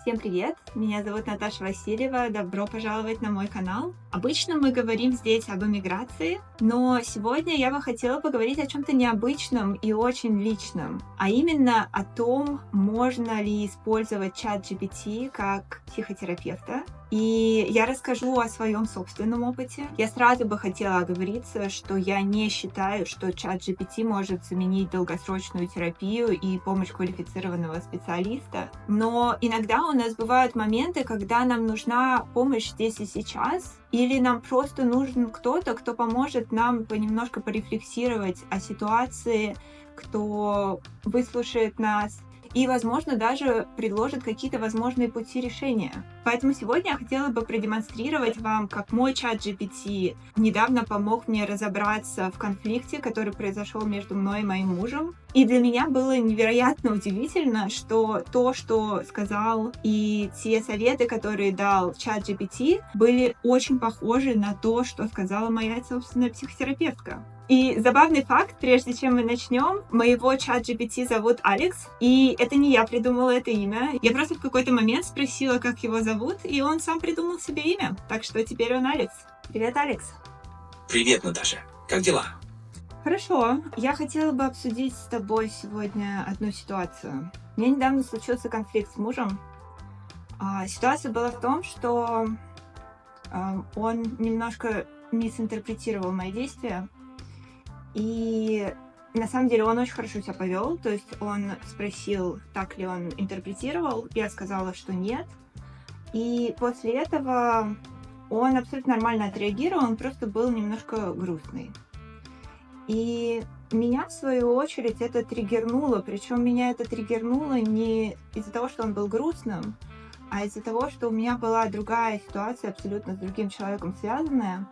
Всем привет! Меня зовут Наташа Васильева. Добро пожаловать на мой канал. Обычно мы говорим здесь об эмиграции, но сегодня я бы хотела поговорить о чем-то необычном и очень личном, а именно о том, можно ли использовать чат GPT как психотерапевта. И я расскажу о своем собственном опыте. Я сразу бы хотела оговориться, что я не считаю, что чат GPT может заменить долгосрочную терапию и помощь квалифицированного специалиста. Но иногда у нас бывают моменты, когда нам нужна помощь здесь и сейчас, или нам просто нужен кто-то, кто поможет нам понемножку порефлексировать о ситуации, кто выслушает нас и, возможно, даже предложит какие-то возможные пути решения. Поэтому сегодня я хотела бы продемонстрировать вам, как мой чат GPT недавно помог мне разобраться в конфликте, который произошел между мной и моим мужем. И для меня было невероятно удивительно, что то, что сказал, и те советы, которые дал чат GPT, были очень похожи на то, что сказала моя собственная психотерапевтка. И забавный факт, прежде чем мы начнем, моего чат GPT зовут Алекс, и это не я придумала это имя. Я просто в какой-то момент спросила, как его зовут, и он сам придумал себе имя. Так что теперь он Алекс. Привет, Алекс. Привет, Наташа. Как дела? Хорошо. Я хотела бы обсудить с тобой сегодня одну ситуацию. У меня недавно случился конфликт с мужем. Ситуация была в том, что он немножко мисинтерпретировал мои действия. И на самом деле он очень хорошо себя повел. То есть он спросил, так ли он интерпретировал. Я сказала, что нет. И после этого он абсолютно нормально отреагировал, он просто был немножко грустный. И меня, в свою очередь, это триггернуло. Причем меня это триггернуло не из-за того, что он был грустным, а из-за того, что у меня была другая ситуация, абсолютно с другим человеком связанная.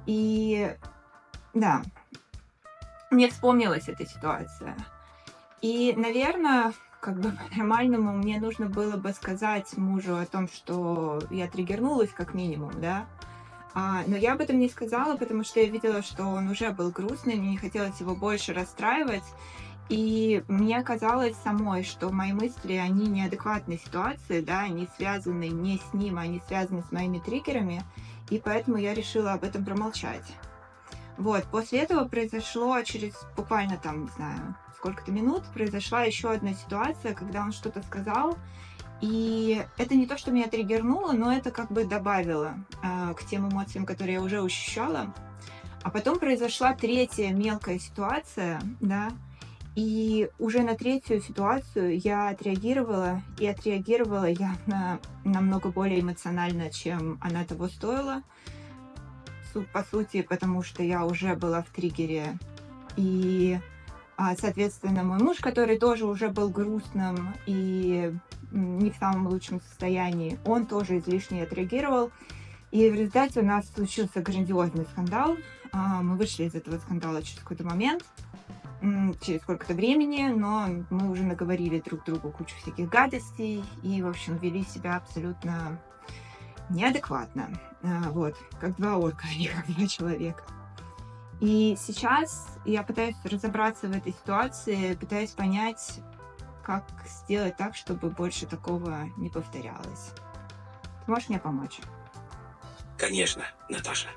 И да, мне вспомнилась эта ситуация. И, наверное, по-нормальному мне нужно было бы сказать мужу о том, что я триггернулась как минимум, да. Но я об этом не сказала, потому что я видела, что он уже был грустный, мне не хотелось его больше расстраивать. И мне казалось самой, что мои мысли, они неадекватной ситуации, да, они связаны не с ним, они связаны с моими триггерами, и поэтому я решила об этом промолчать. Вот, после этого произошло через буквально там, не знаю, сколько-то минут, произошла еще одна ситуация, когда он что-то сказал, и это не то, что меня триггернуло, но это как бы добавило к тем эмоциям, которые я уже ощущала. А потом произошла третья мелкая ситуация, да, и уже на третью ситуацию я отреагировала, и отреагировала я намного более эмоционально, чем она того стоила. По сути, потому что я уже была в триггере. И, соответственно, мой муж, который тоже уже был грустным и не в самом лучшем состоянии, он тоже излишне отреагировал. И в результате у нас случился грандиозный скандал. Мы вышли из этого скандала через какой-то момент, через сколько-то времени, но мы уже наговорили друг другу кучу всяких гадостей и, в общем, вели себя абсолютно неадекватно. Вот, как два орка, а не как два человека. И сейчас я пытаюсь разобраться в этой ситуации, пытаюсь понять, как сделать так, чтобы больше такого не повторялось. Ты можешь мне помочь? Конечно, Наташа.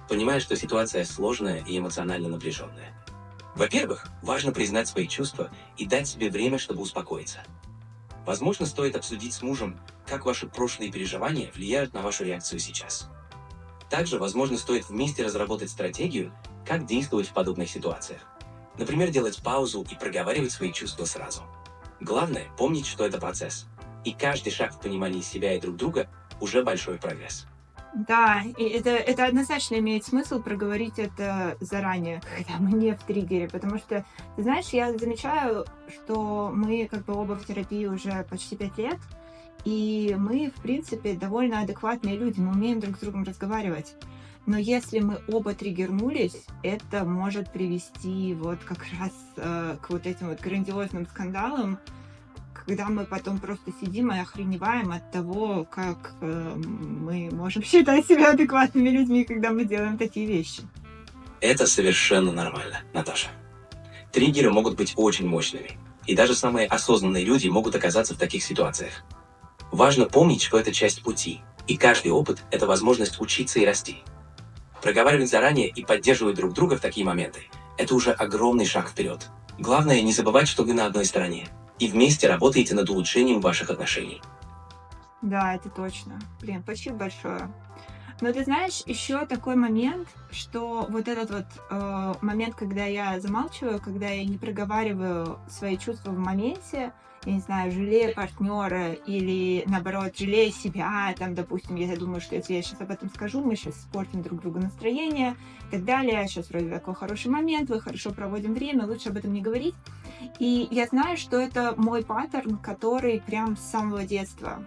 Понимаю, что ситуация сложная и эмоционально напряженная. Во-первых, важно признать свои чувства и дать себе время, чтобы успокоиться. Возможно, стоит обсудить с мужем, как ваши прошлые переживания влияют на вашу реакцию сейчас. Также, возможно, стоит вместе разработать стратегию, как действовать в подобных ситуациях. Например, делать паузу и проговаривать свои чувства сразу. Главное – помнить, что это процесс. И каждый шаг в понимании себя и друг друга уже большой прогресс. Да, и это однозначно имеет смысл проговорить это заранее, когда мы не в триггере, потому что, ты знаешь, я замечаю, что мы как бы оба в терапии уже почти 5 лет, и мы, в принципе, довольно адекватные люди, мы умеем друг с другом разговаривать. Но если мы оба триггернулись, это может привести вот как раз к вот этим вот грандиозным скандалам, когда мы потом просто сидим и охреневаем от того, как мы можем считать себя адекватными людьми, когда мы делаем такие вещи. Это совершенно нормально, Наташа. Триггеры могут быть очень мощными, и даже самые осознанные люди могут оказаться в таких ситуациях. Важно помнить, что это часть пути, и каждый опыт– это возможность учиться и расти. Проговаривать заранее и поддерживать друг друга в такие моменты– это уже огромный шаг вперед. Главное не забывать, что вы на одной стороне, и вместе работаете над улучшением ваших отношений. Да, это точно. Блин, спасибо большое. Но ты знаешь, еще такой момент, что вот этот вот момент, когда я замалчиваю, когда я не проговариваю свои чувства в моменте, я не знаю, жалею партнера или наоборот жалею себя, там, допустим, я думаю, что если я сейчас об этом скажу, мы сейчас испортим друг другу настроение и так далее. Сейчас вроде такой хороший момент, мы хорошо проводим время, лучше об этом не говорить. И я знаю, что это мой паттерн, который прям с самого детства.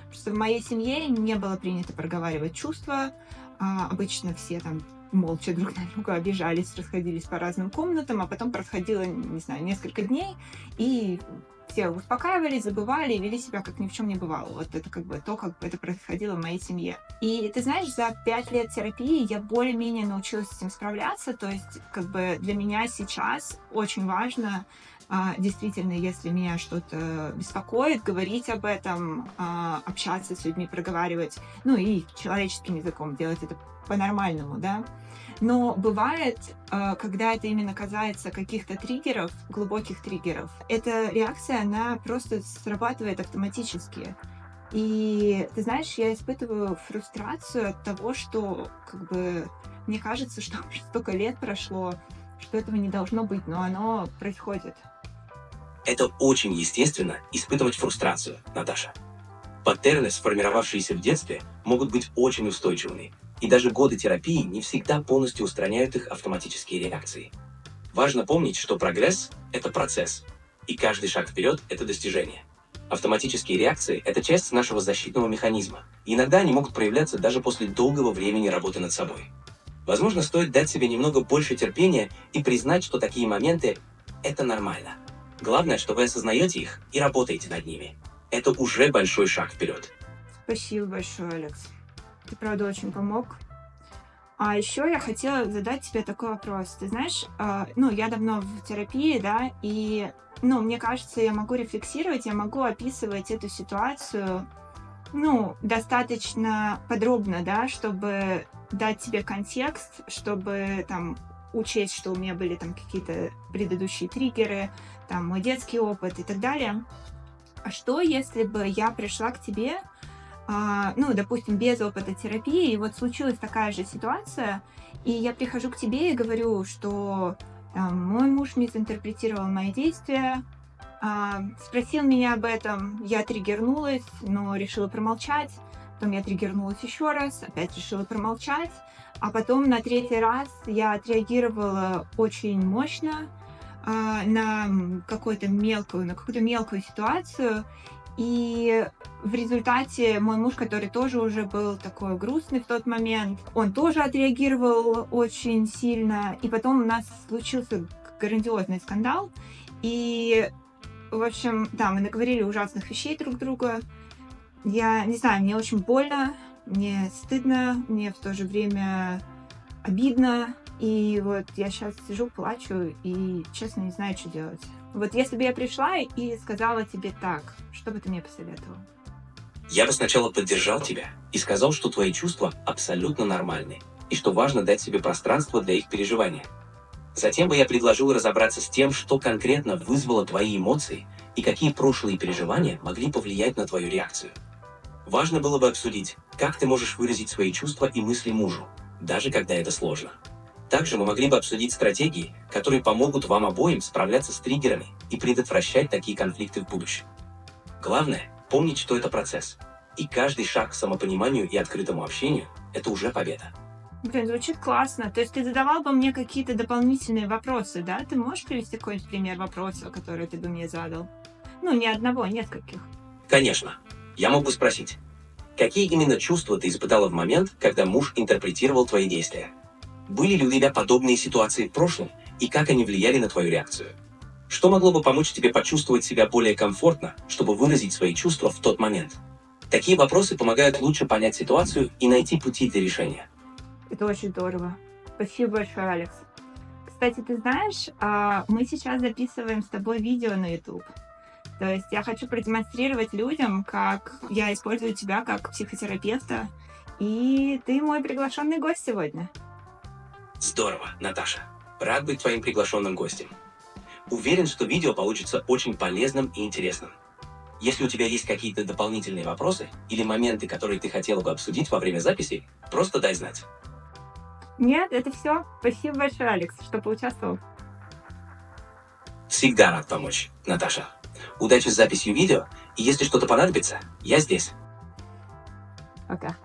Просто в моей семье не было принято проговаривать чувства. Обычно все там молча друг на друга обижались, расходились по разным комнатам, а потом происходило, не знаю, несколько дней, и все успокаивались, забывали и вели себя, как ни в чем не бывало. Вот это как бы то, как это происходило в моей семье. И ты знаешь, за 5 лет терапии я более-менее научилась с этим справляться. То есть как бы для меня сейчас очень важно действительно, если меня что-то беспокоит, говорить об этом, общаться с людьми, проговаривать, ну и человеческим языком делать это по-нормальному, да. Но бывает, когда это именно касается каких-то триггеров, глубоких триггеров, эта реакция, она просто срабатывает автоматически. И ты знаешь, я испытываю фрустрацию от того, что как бы мне кажется, что уже столько лет прошло, что этого не должно быть, но оно происходит. Это очень естественно испытывать фрустрацию, Наташа. Паттерны, сформировавшиеся в детстве, могут быть очень устойчивыми, и даже годы терапии не всегда полностью устраняют их автоматические реакции. Важно помнить, что прогресс– это процесс, и каждый шаг вперед– это достижение. Автоматические реакции– это часть нашего защитного механизма, и иногда они могут проявляться даже после долгого времени работы над собой. Возможно, стоит дать себе немного больше терпения и признать, что такие моменты– это нормально. Главное, что вы осознаете их и работаете над ними. Это уже большой шаг вперед. Спасибо большое, Алекс. Ты, правда, очень помог. А еще я хотела задать тебе такой вопрос. Ты знаешь, ну, я давно в терапии, да, и, ну, мне кажется, я могу рефлексировать, я могу описывать эту ситуацию, ну, достаточно подробно, да, чтобы дать тебе контекст, чтобы там учесть, что у меня были там какие-то предыдущие триггеры, там мой детский опыт и так далее. А что, если бы я пришла к тебе, ну, допустим, без опыта терапии, и вот случилась такая же ситуация, и я прихожу к тебе и говорю, что там, мой муж мизинтерпретировал мои действия, спросил меня об этом, я триггернулась, но решила промолчать, потом я триггернулась еще раз, опять решила промолчать, а потом на третий раз я отреагировала очень мощно на на какую-то мелкую ситуацию, и в результате мой муж, который тоже уже был такой грустный в тот момент, он тоже отреагировал очень сильно, и потом у нас случился грандиозный скандал, и, в общем, да, мы наговорили ужасных вещей друг друга. Я не знаю, мне очень больно, мне стыдно, мне в то же время обидно. И вот я сейчас сижу, плачу и, честно, не знаю, что делать. Вот если бы я пришла и сказала тебе так, что бы ты мне посоветовал? Я бы сначала поддержал тебя и сказал, что твои чувства абсолютно нормальны, и что важно дать себе пространство для их переживания. Затем бы я предложил разобраться с тем, что конкретно вызвало твои эмоции и какие прошлые переживания могли повлиять на твою реакцию. Важно было бы обсудить, как ты можешь выразить свои чувства и мысли мужу, даже когда это сложно. Также мы могли бы обсудить стратегии, которые помогут вам обоим справляться с триггерами и предотвращать такие конфликты в будущем. Главное – помнить, что это процесс, и каждый шаг к самопониманию и открытому общению – это уже победа. Блин, звучит классно. То есть ты задавал бы мне какие-то дополнительные вопросы, да? Ты можешь привести какой-нибудь пример вопроса, который ты бы мне задал? Ну, не одного, а нескольких. Конечно. Я мог бы спросить, какие именно чувства ты испытала в момент, когда муж интерпретировал твои действия? Были ли у тебя подобные ситуации в прошлом, и как они влияли на твою реакцию? Что могло бы помочь тебе почувствовать себя более комфортно, чтобы выразить свои чувства в тот момент? Такие вопросы помогают лучше понять ситуацию и найти пути для решения. Это очень здорово. Спасибо большое, Алекс. Кстати, ты знаешь, мы сейчас записываем с тобой видео на YouTube. То есть я хочу продемонстрировать людям, как я использую тебя как психотерапевта, и ты мой приглашенный гость сегодня. Здорово, Наташа. Рад быть твоим приглашенным гостем. Уверен, что видео получится очень полезным и интересным. Если у тебя есть какие-то дополнительные вопросы или моменты, которые ты хотела бы обсудить во время записи, просто дай знать. Нет, это все. Спасибо большое, Алекс, что поучаствовал. Всегда рад помочь, Наташа. Удачи с записью видео, и если что-то понадобится, я здесь. Пока.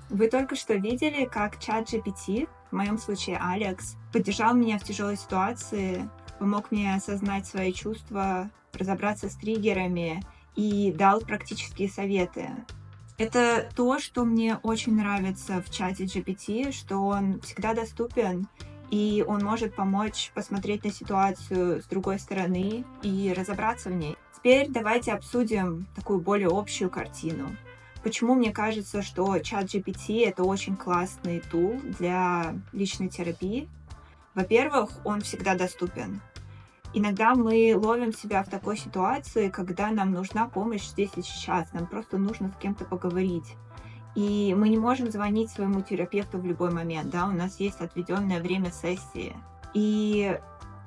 Вы только что видели, как чат GPT, в моем случае Алекс, поддержал меня в тяжелой ситуации, помог мне осознать свои чувства, разобраться с триггерами и дал практические советы. Это то, что мне очень нравится в чате GPT, что он всегда доступен, и он может помочь посмотреть на ситуацию с другой стороны и разобраться в ней. Теперь давайте обсудим такую более общую картину. Почему мне кажется, что чат GPT — это очень классный тул для личной терапии? Во-первых, он всегда доступен. Иногда мы ловим себя в такой ситуации, когда нам нужна помощь здесь и сейчас, нам просто нужно с кем-то поговорить. И мы не можем звонить своему терапевту в любой момент, да, у нас есть отведенное время сессии. И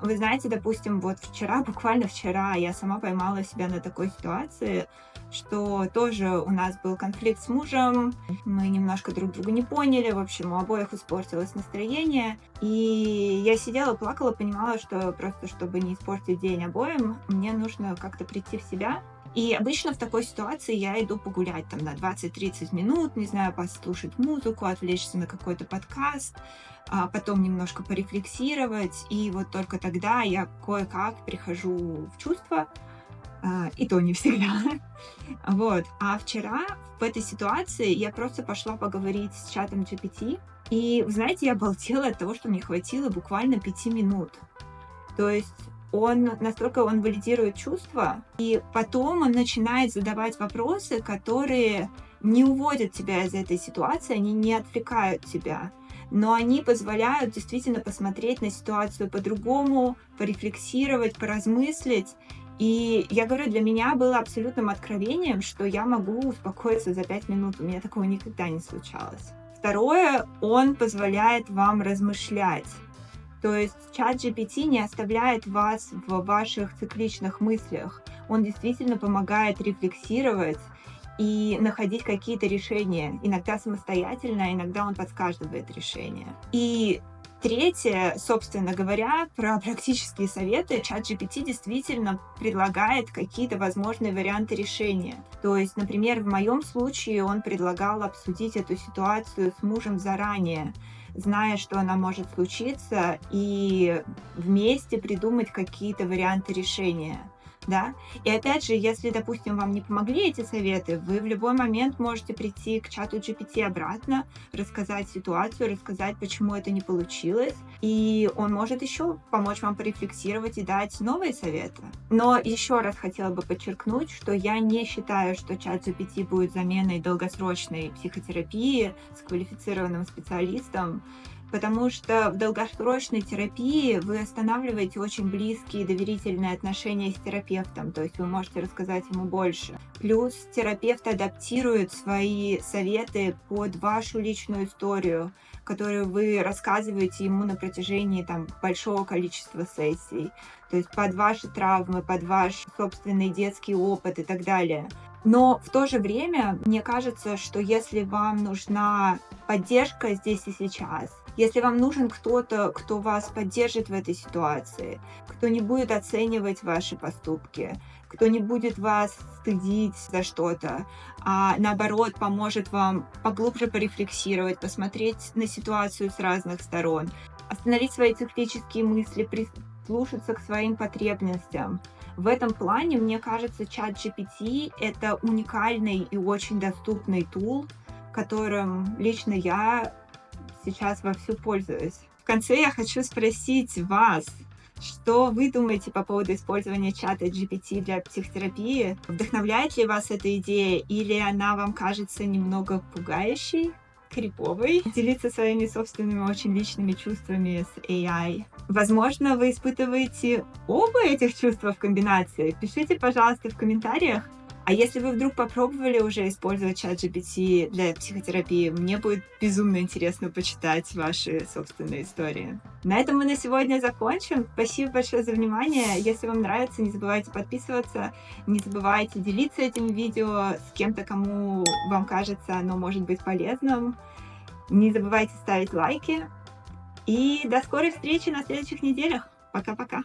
вы знаете, допустим, вот вчера, буквально вчера, я сама поймала себя на такой ситуации, что тоже у нас был конфликт с мужем, мы немножко друг друга не поняли, в общем, у обоих испортилось настроение, и я сидела, плакала, понимала, что просто, чтобы не испортить день обоим, мне нужно как-то прийти в себя. И обычно в такой ситуации я иду погулять там на 20-30 минут, не знаю, послушать музыку, отвлечься на какой-то подкаст, а потом немножко порефлексировать, и вот только тогда я кое-как прихожу в чувство, и то не всегда. Вот. А вчера в этой ситуации я просто пошла поговорить с чатом GPT, и, вы знаете, я обалдела от того, что мне хватило буквально 5 минут. То есть настолько он валидирует чувства, и потом он начинает задавать вопросы, которые не уводят тебя из этой ситуации, они не отвлекают тебя, но они позволяют действительно посмотреть на ситуацию по-другому, порефлексировать, поразмыслить. И я говорю, для меня было абсолютным откровением, что я могу успокоиться за 5 минут. У меня такого никогда не случалось. Второе, он позволяет вам размышлять. То есть чат GPT не оставляет вас в ваших цикличных мыслях. Он действительно помогает рефлексировать и находить какие-то решения. Иногда самостоятельно, а иногда он подсказывает решения. И третье, собственно говоря, про практические советы. Чат GPT действительно предлагает какие-то возможные варианты решения. То есть, например, в моем случае он предлагал обсудить эту ситуацию с мужем заранее, зная, что она может случиться, и вместе придумать какие-то варианты решения. Да? И опять же, если, допустим, вам не помогли эти советы, вы в любой момент можете прийти к чату GPT обратно, рассказать ситуацию, рассказать, почему это не получилось, и он может еще помочь вам порефлексировать и дать новые советы. Но еще раз хотела бы подчеркнуть, что я не считаю, что чат GPT будет заменой долгосрочной психотерапии с квалифицированным специалистом, потому что в долгосрочной терапии вы останавливаете очень близкие доверительные отношения с терапевтом, то есть вы можете рассказать ему больше. Плюс терапевт адаптирует свои советы под вашу личную историю, которую вы рассказываете ему на протяжении большого количества сессий, то есть под ваши травмы, под ваш собственный детский опыт и так далее. Но в то же время, мне кажется, что если вам нужна поддержка здесь и сейчас, если вам нужен кто-то, кто вас поддержит в этой ситуации, кто не будет оценивать ваши поступки, кто не будет вас стыдить за что-то, а наоборот поможет вам поглубже порефлексировать, посмотреть на ситуацию с разных сторон, остановить свои циклические мысли, прислушаться к своим потребностям. В этом плане, мне кажется, чат GPT — это уникальный и очень доступный тул, которым лично я сейчас вовсю пользуюсь. В конце я хочу спросить вас, что вы думаете по поводу использования чата GPT для психотерапии? Вдохновляет ли вас эта идея или она вам кажется немного пугающей? криповой, делиться своими собственными очень личными чувствами с AI. Возможно, вы испытываете оба этих чувства в комбинации. Пишите, пожалуйста, в комментариях. А если вы вдруг попробовали уже использовать ChatGPT для психотерапии, мне будет безумно интересно почитать ваши собственные истории. На этом мы на сегодня закончим. Спасибо большое за внимание. Если вам нравится, не забывайте подписываться, не забывайте делиться этим видео с кем-то, кому вам кажется оно может быть полезным. Не забывайте ставить лайки. И до скорой встречи на следующих неделях. Пока-пока.